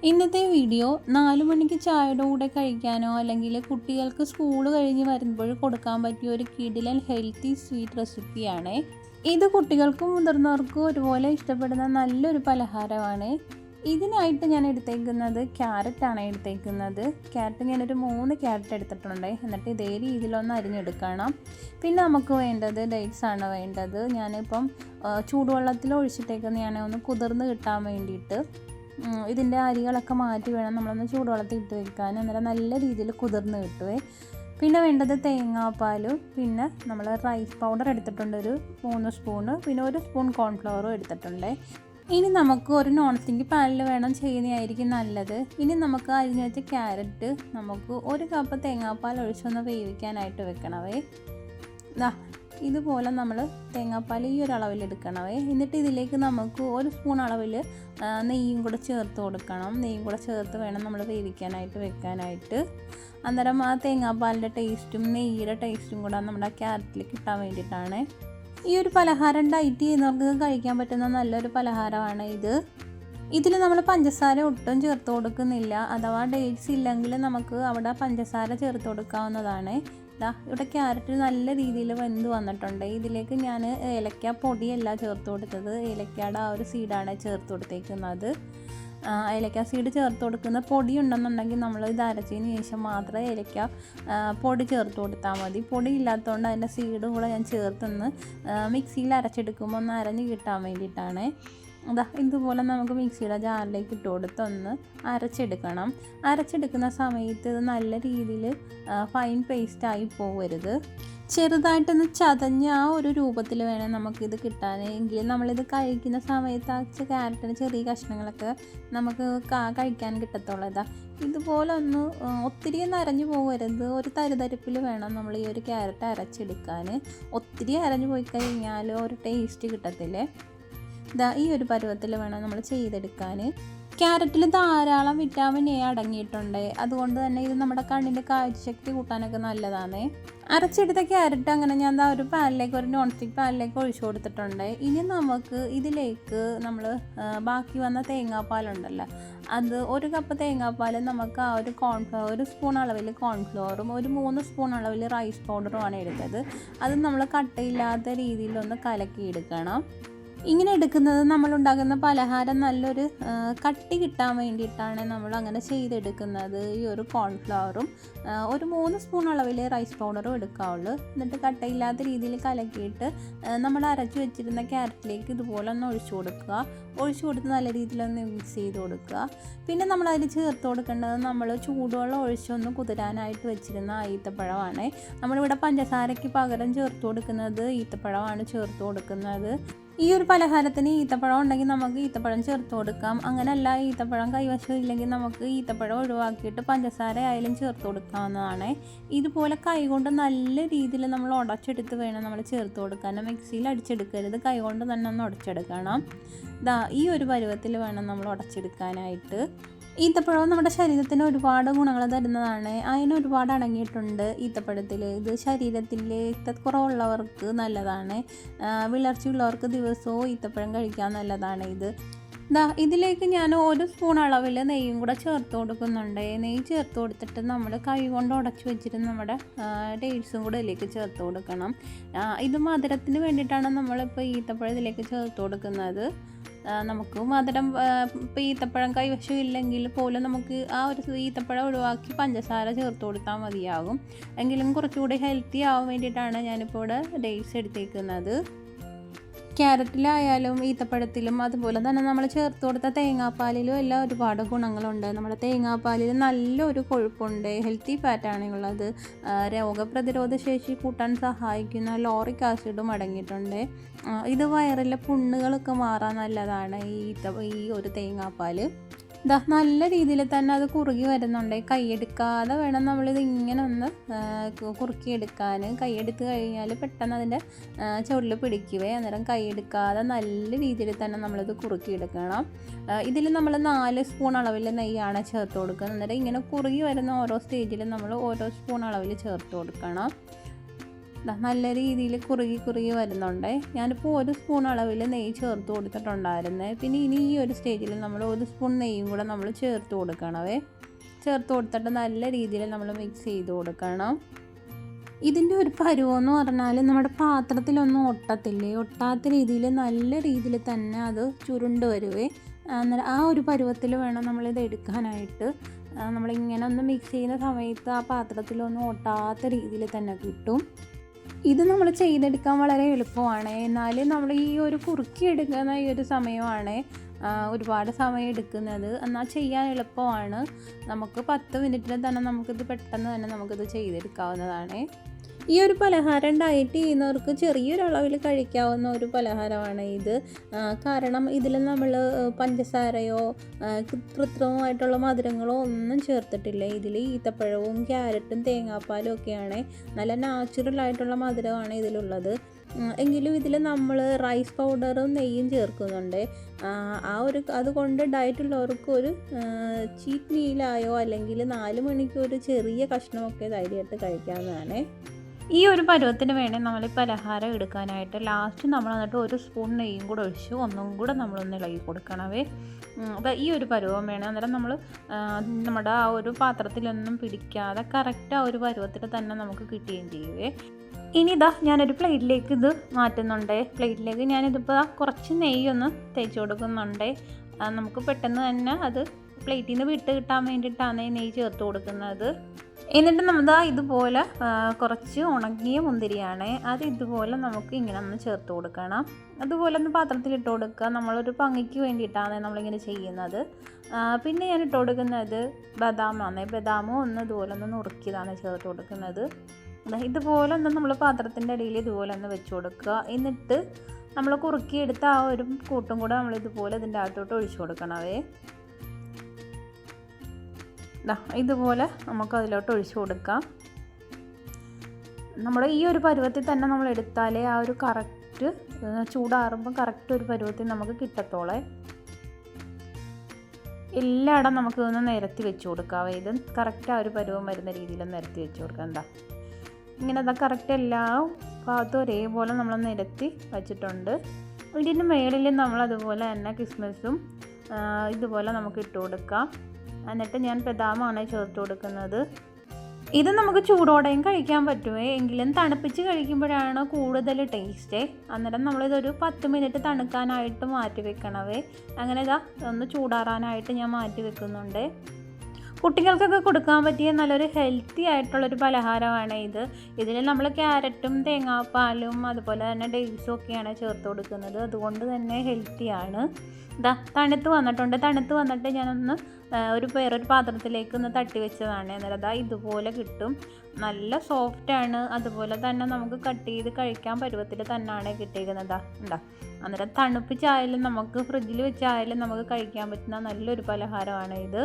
ഇന്നത്തെ വീഡിയോ 4 മണിക്ക് ചായയുടെ കൂടെ കഴിക്കാനോ അല്ലെങ്കിൽ കുട്ടികൾക്ക് സ്കൂൾ കഴിഞ്ഞ് വരുമ്പോൾ കൊടുക്കാൻ പറ്റിയ ഒരു കിടിലൻ ഹെൽത്തി സ്വീറ്റ് റെസിപ്പിയാണ്. ഇത് കുട്ടികൾക്കും മുതിർന്നവർക്കും ഒരുപോലെ ഇഷ്ടപ്പെടുന്ന നല്ലൊരു പലഹാരമാണ്. ഇതിനായിട്ട് ഞാൻ എടുത്തേക്കുന്നത് ക്യാരറ്റാണ് എടുത്തേക്കുന്നത്. ക്യാരറ്റ് ഞാനൊരു 3 ക്യാരറ്റ് എടുത്തിട്ടുണ്ട്. എന്നിട്ട് ഇതേ രീതിയിലൊന്ന് അരിഞ്ഞെടുക്കണം. പിന്നെ നമുക്ക് വേണ്ടത് ഡേറ്റ്സ് ആണ് വേണ്ടത്. ഞാനിപ്പം ചൂടുവെള്ളത്തിൽ ഒഴിച്ചിട്ടേക്കുന്നതാണ് ഒന്ന് കുതിർന്ന് കിട്ടാൻ വേണ്ടിയിട്ട്. ഇതിൻ്റെ അരികളൊക്കെ മാറ്റി വേണം നമ്മളൊന്ന് ചൂടുവെള്ളത്തിൽ ഇട്ട് വെക്കാൻ. അന്നേരം നല്ല രീതിയിൽ കുതിർന്ന് കിട്ടുവേ. പിന്നെ വേണ്ടത് തേങ്ങാപ്പാലും പിന്നെ നമ്മൾ റൈസ് പൗഡർ എടുത്തിട്ടുണ്ട് ഒരു 3 സ്പൂണ്, പിന്നെ 1 സ്പൂൺ കോൺഫ്ലവറും എടുത്തിട്ടുണ്ട്. ഇനി നമുക്ക് ഒരു നോൺ സ്റ്റിക്ക് പാനിൽ വേണം ചെയ്യുന്നതായിരിക്കും നല്ലത്. ഇനി നമുക്ക് അരിഞ്ഞു വെച്ച ക്യാരറ്റ് നമുക്ക് 1 കപ്പ് തേങ്ങാപ്പാൽ ഒഴിച്ചൊന്ന് വേവിക്കാനായിട്ട് വെക്കണവേ. ഇതുപോലെ നമ്മൾ തേങ്ങാപ്പാൽ ഈ ഒരു അളവിൽ എടുക്കണവേ. എന്നിട്ട് ഇതിലേക്ക് നമുക്ക് 1 സ്പൂൺ അളവിൽ നെയ്യും കൂടെ ചേർത്ത് കൊടുക്കണം. നെയ്യും കൂടെ ചേർത്ത് വേണം നമ്മൾ വേവിക്കാനായിട്ട് വെക്കാനായിട്ട്. അന്നേരം ആ തേങ്ങാപ്പാലിൻ്റെ ടേസ്റ്റും നെയ്യുടെ ടേസ്റ്റും കൂടെ നമ്മുടെ ക്യാരറ്റിൽ കിട്ടാൻ വേണ്ടിയിട്ടാണ്. ഈ ഒരു പലഹാരം ഡയറ്റ് ചെയ്യുന്നവർക്ക് കഴിക്കാൻ പറ്റുന്ന നല്ലൊരു പലഹാരമാണ് ഇത്. ഇതിൽ നമ്മൾ പഞ്ചസാര ഒട്ടും ചേർത്ത് കൊടുക്കുന്നില്ല. അഥവാ ഡേറ്റ്സ് ഇല്ലെങ്കിൽ നമുക്ക് അവിടെ പഞ്ചസാര ചേർത്ത് കൊടുക്കാവുന്നതാണ്. ഇവിടെ ക്യാരറ്റ് നല്ല രീതിയിൽ വെന്ത് വന്നിട്ടുണ്ട്. ഇതിലേക്ക് ഞാൻ ഏലക്ക പൊടിയല്ല ചേർത്ത് കൊടുത്തത്, ഏലക്കയുടെ ആ ഒരു സീഡാണ് ചേർത്ത് കൊടുത്തേക്കുന്നത്. ഏലക്ക സീഡ് ചേർത്ത് കൊടുക്കുന്ന പൊടി ഉണ്ടെന്നുണ്ടെങ്കിൽ നമ്മൾ ഇത് അരച്ചതിന് ശേഷം മാത്രമേ ഏലക്ക പൊടി ചേർത്ത് കൊടുത്താൽ മതി. പൊടി ഇല്ലാത്തതുകൊണ്ട് അതിൻ്റെ സീഡും കൂടെ ഞാൻ ചേർത്തൊന്ന് മിക്സിയിൽ അരച്ചെടുക്കുമ്പോൾ ഒന്ന് അരഞ്ഞ് കിട്ടാൻ വേണ്ടിയിട്ടാണ്. ഇതുപോലെ നമുക്ക് മിക്സിയുടെ ജാറിലേക്ക് ഇട്ട് കൊടുത്ത് ഒന്ന് അരച്ചെടുക്കണം. അരച്ചെടുക്കുന്ന സമയത്ത് ഇത് നല്ല രീതിയിൽ ഫൈൻ പേസ്റ്റായി പോകരുത്. ചെറുതായിട്ടൊന്ന് ചതഞ്ഞ ആ ഒരു രൂപത്തിൽ വേണം നമുക്കിത് കിട്ടാൻ. എങ്കിൽ നമ്മളിത് കഴിക്കുന്ന സമയത്ത് ആ ക്യാരറ്റിന് ചെറിയ കഷ്ണങ്ങളൊക്കെ നമുക്ക് കഴിക്കാൻ കിട്ടത്തുള്ളൂ. ഇതുപോലെ ഒന്ന് ഒത്തിരി ഒന്ന് അരഞ്ഞു പോകരുത്. ഒരു തരിതരിപ്പിൽ വേണം നമ്മൾ ഈ ഒരു ക്യാരറ്റ് അരച്ചെടുക്കാൻ. ഒത്തിരി അരഞ്ഞു പോയി കഴിഞ്ഞാൽ ഒരു ടേസ്റ്റ് കിട്ടത്തില്ലേ. ഈ ഒരു പരുവത്തിൽ വേണം നമ്മൾ ചെയ്തെടുക്കാൻ. ക്യാരറ്റിൽ ധാരാളം വിറ്റാമിൻ എ അടങ്ങിയിട്ടുണ്ട്. അതുകൊണ്ട് തന്നെ ഇത് നമ്മുടെ കണ്ണിൻ്റെ കാഴ്ചശക്തി കൂട്ടാനൊക്കെ നല്ലതാണ്. അരച്ചെടുത്ത ക്യാരറ്റ് അങ്ങനെ ഞാൻ ഒരു പാനിലേക്ക്, ഒരു നോൺ സ്റ്റിക്ക് പാനിലേക്ക് ഒഴിച്ചു കൊടുത്തിട്ടുണ്ട്. ഇനി നമുക്ക് ഇതിലേക്ക് നമ്മൾ ബാക്കി വന്ന തേങ്ങാപ്പാലുണ്ടല്ലോ, അത് 1 കപ്പ് തേങ്ങാപ്പാൽ നമുക്ക് ആ ഒരു കോൺഫ്ലവർ 1 സ്പൂൺ അളവിൽ കോൺഫ്ലവറും ഒരു 3 സ്പൂൺ അളവിൽ റൈസ് പൗഡറുമാണ് എടുത്തത്. അത് നമ്മൾ കട്ടയില്ലാത്ത രീതിയിലൊന്ന് കലക്കിയെടുക്കണം. ഇങ്ങനെ എടുക്കുന്നത് നമ്മളുണ്ടാക്കുന്ന പലഹാരം നല്ലൊരു കട്ടി കിട്ടാൻ വേണ്ടിയിട്ടാണ് നമ്മൾ അങ്ങനെ ചെയ്തെടുക്കുന്നത്. ഈ ഒരു കോൺഫ്ലവറും ഒരു 3 സ്പൂൺ അളവിൽ റൈസ് പൗഡറും എടുക്കാവുള്ളൂ. എന്നിട്ട് കട്ടയില്ലാത്ത രീതിയിൽ കലക്കിയിട്ട് നമ്മൾ അരച്ച് വെച്ചിരുന്ന ക്യാരറ്റിലേക്ക് ഇതുപോലെ ഒന്ന് ഒഴിച്ചു കൊടുക്കുക. ഒഴിച്ചു കൊടുത്ത് നല്ല രീതിയിലൊന്ന് മിക്സ് ചെയ്ത് കൊടുക്കുക. പിന്നെ നമ്മളതിൽ ചേർത്ത് കൊടുക്കേണ്ടത് നമ്മൾ ചൂടുവെള്ളം ഒഴിച്ചൊന്ന് കുതിരാനായിട്ട് വെച്ചിരുന്ന ഈത്തപ്പഴമാണ്. നമ്മളിവിടെ പഞ്ചസാരയ്ക്ക് പകരം ചേർത്ത് കൊടുക്കുന്നത് ഈത്തപ്പഴമാണ് ചേർത്ത് കൊടുക്കുന്നത്. ഈ ഒരു പലഹാരത്തിന് ഈത്തപ്പഴം ഉണ്ടെങ്കിൽ നമുക്ക് ഈത്തപ്പഴം ചേർത്ത് കൊടുക്കാം. അങ്ങനെയല്ല, ഈത്തപ്പഴം കൈവശം ഇല്ലെങ്കിൽ നമുക്ക് ഈത്തപ്പഴം ഒഴിവാക്കിയിട്ട് പഞ്ചസാര ആയാലും ചേർത്ത് കൊടുക്കാവുന്നതാണ്. ഇതുപോലെ കൈകൊണ്ട് നല്ല രീതിയിൽ നമ്മൾ ഉടച്ചെടുത്ത് വേണം നമ്മൾ ചേർത്ത് കൊടുക്കാൻ. മിക്സിയിൽ അടിച്ചെടുക്കരുത്, കൈകൊണ്ട് തന്നെ ഒന്ന് ഉടച്ചെടുക്കണം. ഈ ഒരു പരുവത്തിൽ വേണം നമ്മൾ ഉടച്ചെടുക്കാനായിട്ട്. ഈത്തപ്പഴം നമ്മുടെ ശരീരത്തിന് ഒരുപാട് ഗുണങ്ങൾ തരുന്നതാണ്. അതിന് ഒരുപാട് അടങ്ങിയിട്ടുണ്ട് ഈത്തപ്പഴത്തിൽ. ഇത് ശരീരത്തിലെ രക്തക്കുറവുള്ളവർക്ക് നല്ലതാണ്. വിളർച്ചയുള്ളവർക്ക് ദിവസവും ഈത്തപ്പഴം കഴിക്കാൻ നല്ലതാണ് ഇത്. ഇതിലേക്ക് ഞാൻ 1 സ്പൂൺ അളവിൽ നെയ്യും കൂടെ ചേർത്ത് കൊടുക്കുന്നുണ്ട്. നെയ്യ് ചേർത്ത് കൊടുത്തിട്ട് നമ്മൾ കൈ കൊണ്ട് ഉടച്ച് വെച്ചിട്ട് നമ്മുടെ ഡേറ്റ്സും കൂടെ ഇതിലേക്ക് ചേർത്ത് കൊടുക്കണം. ഇത് മധുരത്തിന് വേണ്ടിയിട്ടാണ് നമ്മളിപ്പോൾ ഈത്തപ്പഴം ഇതിലേക്ക് ചേർത്ത് കൊടുക്കുന്നത്. നമുക്ക് മധുരം ഇപ്പോൾ ഈത്തപ്പഴം കൈവശം ഇല്ലെങ്കിൽ പോലും നമുക്ക് ആ ഒരു ഈത്തപ്പഴം ഒഴിവാക്കി പഞ്ചസാര ചേർത്ത് കൊടുത്താൽ മതിയാകും. എങ്കിലും കുറച്ചുകൂടി ഹെൽത്തി ആവാൻ വേണ്ടിയിട്ടാണ് ഞാനിപ്പോൾ ഇവിടെ ഡേറ്റ്സ് എടുത്തേക്കുന്നത്. ക്യാരറ്റിലായാലും ഈത്തപ്പഴത്തിലും അതുപോലെ തന്നെ നമ്മൾ ചേർത്ത് കൊടുത്ത തേങ്ങാപ്പാലിലും എല്ലാം ഒരുപാട് ഗുണങ്ങളുണ്ട്. നമ്മുടെ തേങ്ങാപ്പാലിൽ നല്ലൊരു കൊഴുപ്പുണ്ട്, ഹെൽത്തി ഫാറ്റാണ് ഉള്ളത്. രോഗപ്രതിരോധ ശേഷി കൂട്ടാൻ സഹായിക്കുന്ന ലോറിക് ആസിഡും അടങ്ങിയിട്ടുണ്ട്. ഇത് വയറിലെ പുണ്ണുകളൊക്കെ മാറാൻ നല്ലതാണ് ഈ ഒരു തേങ്ങാപ്പാൽ. നല്ല രീതിയിൽ തന്നെ അത് കുറുകി വരുന്നുണ്ട്. കൈയെടുക്കാതെ വേണം നമ്മളിത് ഇങ്ങനെ ഒന്ന് കുറുക്കിയെടുക്കാൻ. കൈയെടുത്ത് കഴിഞ്ഞാൽ പെട്ടെന്ന് അതിൻ്റെ ചുവട്ടിൽ പിടിക്കുകയെ. അന്നേരം കൈയെടുക്കാതെ നല്ല രീതിയിൽ തന്നെ നമ്മളിത് കുറുക്കിയെടുക്കണം. ഇതിൽ നമ്മൾ 4 സ്പൂൺ അളവിൽ നെയ്യാണ് ചേർത്ത് കൊടുക്കുന്നത്. അന്നേരം ഇങ്ങനെ കുറുകി വരുന്ന ഓരോ സ്റ്റേജിലും നമ്മൾ ഓരോ സ്പൂൺ അളവിൽ ചേർത്ത് കൊടുക്കണം. നല്ല രീതിയിൽ കുറുകി വരുന്നുണ്ട്. ഞാനിപ്പോൾ 1 സ്പൂൺ അളവിൽ നെയ്യ് ചേർത്ത് കൊടുത്തിട്ടുണ്ടായിരുന്നേ. പിന്നെ ഇനി ഈ ഒരു സ്റ്റേജിൽ നമ്മൾ 1 സ്പൂൺ നെയ്യും കൂടെ നമ്മൾ ചേർത്ത് കൊടുക്കണവേ. ചേർത്ത് കൊടുത്തിട്ട് നല്ല രീതിയിൽ നമ്മൾ മിക്സ് ചെയ്ത് കൊടുക്കണം. ഇതിൻ്റെ ഒരു പരുവമെന്ന് പറഞ്ഞാൽ നമ്മുടെ പാത്രത്തിലൊന്നും ഒട്ടാത്ത രീതിയിൽ നല്ല രീതിയിൽ തന്നെ അത് ചുരുണ്ട് വരുവേ. അന്നേരം ആ ഒരു പരുവത്തിൽ വേണം നമ്മളിത് എടുക്കാനായിട്ട്. നമ്മളിങ്ങനെ ഒന്ന് മിക്സ് ചെയ്യുന്ന സമയത്ത് ആ പാത്രത്തിലൊന്നും ഒട്ടാത്ത രീതിയിൽ തന്നെ കിട്ടും. ഇത് നമ്മൾ ചെയ്തെടുക്കാൻ വളരെ എളുപ്പമാണ്. എന്നാൽ നമ്മൾ ഈ ഒരു കുറുക്കി എടുക്കുന്ന ഈ ഒരു സമയമാണ് ഒരുപാട് സമയം എടുക്കുന്നത്. എന്നാൽ ചെയ്യാൻ എളുപ്പമാണ്. നമുക്ക് 10 മിനിറ്റിൽ തന്നെ നമുക്കിത് പെട്ടെന്ന് തന്നെ നമുക്കിത് ചെയ്തെടുക്കാവുന്നതാണ്. ഈ ഒരു പലഹാരം ഡയറ്റ് ചെയ്യുന്നവർക്ക് ചെറിയൊരളവിൽ കഴിക്കാവുന്ന ഒരു പലഹാരമാണ് ഇത്. കാരണം ഇതിൽ നമ്മൾ പഞ്ചസാരയോ കൃത്രിമമായിട്ടുള്ള മധുരങ്ങളോ ഒന്നും ചേർത്തിട്ടില്ല. ഇതിൽ ഈത്തപ്പഴവും ക്യാരറ്റും തേങ്ങാപ്പാലും ഒക്കെയാണ്. നല്ല നാച്ചുറലായിട്ടുള്ള മധുരമാണ് ഇതിലുള്ളത്. എങ്കിലും ഇതിൽ നമ്മൾ റൈസ് പൗഡറും നെയ്യും ചേർക്കുന്നുണ്ട്. അതുകൊണ്ട് ഡയറ്റുള്ളവർക്ക് ഒരു ചീറ്റ് മീലായോ അല്ലെങ്കിൽ 4 മണിക്ക് ഒരു ചെറിയ കഷ്ണമൊക്കെ ധൈര്യമായിട്ട് കഴിക്കാവുന്നതാണ്. ഈ ഒരു പരുവത്തിന് വേണ്ടി നമ്മൾ പലഹാരം എടുക്കാനായിട്ട് ലാസ്റ്റ് നമ്മൾ എന്നിട്ട് 1 സ്പൂൺ നെയ്യും കൂടെ ഒഴിച്ച് ഒന്നും കൂടെ നമ്മളൊന്ന് ഇളകി കൊടുക്കണവേ. അപ്പോൾ ഈ ഒരു പരുവം വേണം. അന്നേരം നമ്മൾ നമ്മുടെ ആ ഒരു പാത്രത്തിലൊന്നും പിടിക്കാതെ കറക്റ്റ് ആ ഒരു പരുവത്തിൽ തന്നെ നമുക്ക് കിട്ടുകയും ചെയ്യുവേ. ഇനി ഞാനൊരു പ്ലേറ്റിലേക്ക് ഇത് മാറ്റുന്നുണ്ട്. പ്ലേറ്റിലേക്ക് ഞാനിതിപ്പോൾ കുറച്ച് നെയ്യൊന്ന് തേച്ച് കൊടുക്കുന്നുണ്ട്. നമുക്ക് പെട്ടെന്ന് തന്നെ അത് പ്ലേറ്റിൽ നിന്ന് വിട്ട് കിട്ടാൻ വേണ്ടിയിട്ടാണ് നെയ്യ് ചേർത്ത് കൊടുക്കുന്നത്. എന്നിട്ട് നമ്മൾ ഇതുപോലെ കുറച്ച് ഉണങ്ങിയ മുന്തിരിയാണ്. അത് ഇതുപോലെ നമുക്ക് ഇങ്ങനെ ഒന്ന് ചേർത്ത് കൊടുക്കണം. അതുപോലെ ഒന്ന് പാത്രത്തിലിട്ട് കൊടുക്കുക. നമ്മളൊരു ഭംഗിക്ക് വേണ്ടിയിട്ടാണ് നമ്മളിങ്ങനെ ചെയ്യുന്നത്. പിന്നെ ഞാൻ ഇട്ട് കൊടുക്കുന്നത് ബദാമാണ്. ബദാമും ഒന്ന് ഇതുപോലെ ഒന്ന് നുറുക്കിയതാണ് ചേർത്ത് കൊടുക്കുന്നത്. ഇതുപോലെ ഒന്ന് നമ്മൾ പാത്രത്തിൻ്റെ അടിയിൽ ഇതുപോലെ ഒന്ന് വെച്ച് കൊടുക്കുക. എന്നിട്ട് നമ്മൾ കുറുക്കിയെടുത്ത ആ ഒരു കൂട്ടും കൂടെ നമ്മൾ ഇതുപോലെ ഇതിൻ്റെ അകത്തോട്ട് ഒഴിച്ചു കൊടുക്കണവേ. ഇതുപോലെ നമുക്ക് അതിലോട്ട് ഒഴിച്ചു കൊടുക്കാം. നമ്മുടെ ഈ ഒരു പരുവത്തിൽ തന്നെ നമ്മൾ എടുത്താലേ ആ ഒരു കറക്റ്റ് ചൂടാറുമ്പോൾ കറക്റ്റ് ഒരു പരുവത്തിൽ നമുക്ക് കിട്ടത്തോളെ. എല്ലായിടം നമുക്ക് ഇതൊന്ന് നിരത്തി വെച്ച് കൊടുക്കാം. ഇത് കറക്റ്റ് ആ ഒരു പരുവം വരുന്ന രീതിയിൽ നിരത്തി വെച്ച് കൊടുക്കാം. ഇങ്ങനെ കറക്റ്റ് എല്ലാ ഭാഗത്തും ഒരേപോലെ നമ്മൾ നിരത്തി വച്ചിട്ടുണ്ട്. ഇതിന് മേളിൽ നമ്മൾ അതുപോലെ തന്നെ കിസ്മിസും ഇതുപോലെ നമുക്ക് ഇട്ട് കൊടുക്കാം. എന്നിട്ട് ഞാൻ ബദാമാണ് ചേർത്ത് കൊടുക്കുന്നത്. ഇത് നമുക്ക് ചൂടോടെയും കഴിക്കാൻ പറ്റുമേ. എങ്കിലും തണുപ്പിച്ച് കഴിക്കുമ്പോഴാണ് കൂടുതൽ ടേസ്റ്റ്. അന്നേരം നമ്മളിതൊരു 10 മിനിറ്റ് തണുക്കാനായിട്ട് മാറ്റി വെക്കണവേ. അങ്ങനെ ഒന്ന് ചൂടാറാനായിട്ട് ഞാൻ മാറ്റി വെക്കുന്നുണ്ട്. കുട്ടികൾക്കൊക്കെ കൊടുക്കാൻ പറ്റിയ നല്ലൊരു ഹെൽത്തി ആയിട്ടുള്ളൊരു പലഹാരമാണ് ഇത്. ഇതിൽ നമ്മൾ ക്യാരറ്റും തേങ്ങാപ്പാലും അതുപോലെ തന്നെ ഡേറ്റ്സും ഒക്കെയാണ് ചേർത്ത് കൊടുക്കുന്നത്. അതുകൊണ്ട് തന്നെ ഹെൽത്തിയാണ്. തണുത്ത് വന്നിട്ടുണ്ട്. തണുത്ത് വന്നിട്ട് ഞാനൊന്ന് വേറൊരു പാത്രത്തിലേക്ക് ഒന്ന് തട്ടി വെച്ചതാണ്. അന്നേരം ഇതുപോലെ കിട്ടും. നല്ല സോഫ്റ്റാണ്. അതുപോലെ തന്നെ നമുക്ക് കട്ട് ചെയ്ത് കഴിക്കാൻ പരുവത്തിൽ തന്നെയാണ് കിട്ടിയിരിക്കുന്നത്. അന്നേരം തണുപ്പിച്ചായാലും നമുക്ക് ഫ്രിഡ്ജിൽ വെച്ചായാലും നമുക്ക് കഴിക്കാൻ പറ്റുന്ന നല്ലൊരു പലഹാരമാണ് ഇത്.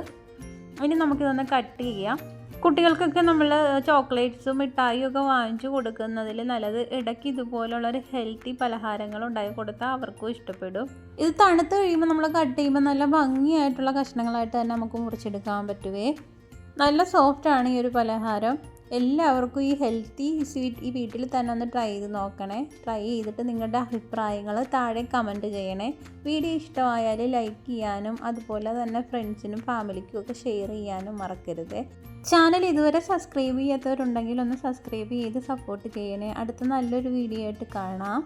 ഇനി നമുക്കിതൊന്ന് കട്ട് ചെയ്യാം. കുട്ടികൾക്കൊക്കെ നമ്മൾ ചോക്ലേറ്റ്സും മിഠായിയും ഒക്കെ വാങ്ങിച്ചു കൊടുക്കുന്നതിൽ നല്ലത് ഇടയ്ക്ക് ഇതുപോലുള്ളൊരു ഹെൽത്തി പലഹാരങ്ങൾ ഉണ്ടാക്കി കൊടുത്താൽ അവർക്കും ഇഷ്ടപ്പെടും. ഇത് തണുത്ത് കഴിയുമ്പോൾ നമ്മൾ കട്ട് ചെയ്യുമ്പോൾ നല്ല ഭംഗിയായിട്ടുള്ള കഷ്ണങ്ങളായിട്ട് തന്നെ നമുക്ക് മുറിച്ചെടുക്കാൻ പറ്റുവേ. നല്ല സോഫ്റ്റാണ് ഈ ഒരു പലഹാരം. എല്ലാവർക്കും ഈ ഹെൽത്തി സ്വീറ്റ് ഈ വീട്ടിൽ തന്നെ ഒന്ന് ട്രൈ ചെയ്ത് നോക്കണേ. ട്രൈ ചെയ്തിട്ട് നിങ്ങളുടെ അഭിപ്രായങ്ങൾ താഴെ കമൻറ്റ് ചെയ്യണേ. വീഡിയോ ഇഷ്ടമായാൽ ലൈക്ക് ചെയ്യാനും അതുപോലെ തന്നെ ഫ്രണ്ട്സിനും ഫാമിലിക്കും ഒക്കെ ഷെയർ ചെയ്യാനും മറക്കരുത്. ചാനൽ ഇതുവരെ സബ്സ്ക്രൈബ് ചെയ്യാത്തവരുണ്ടെങ്കിൽ ഒന്ന് സബ്സ്ക്രൈബ് ചെയ്ത് സപ്പോർട്ട് ചെയ്യണേ. അടുത്ത നല്ലൊരു വീഡിയോ ആയിട്ട് കാണാം.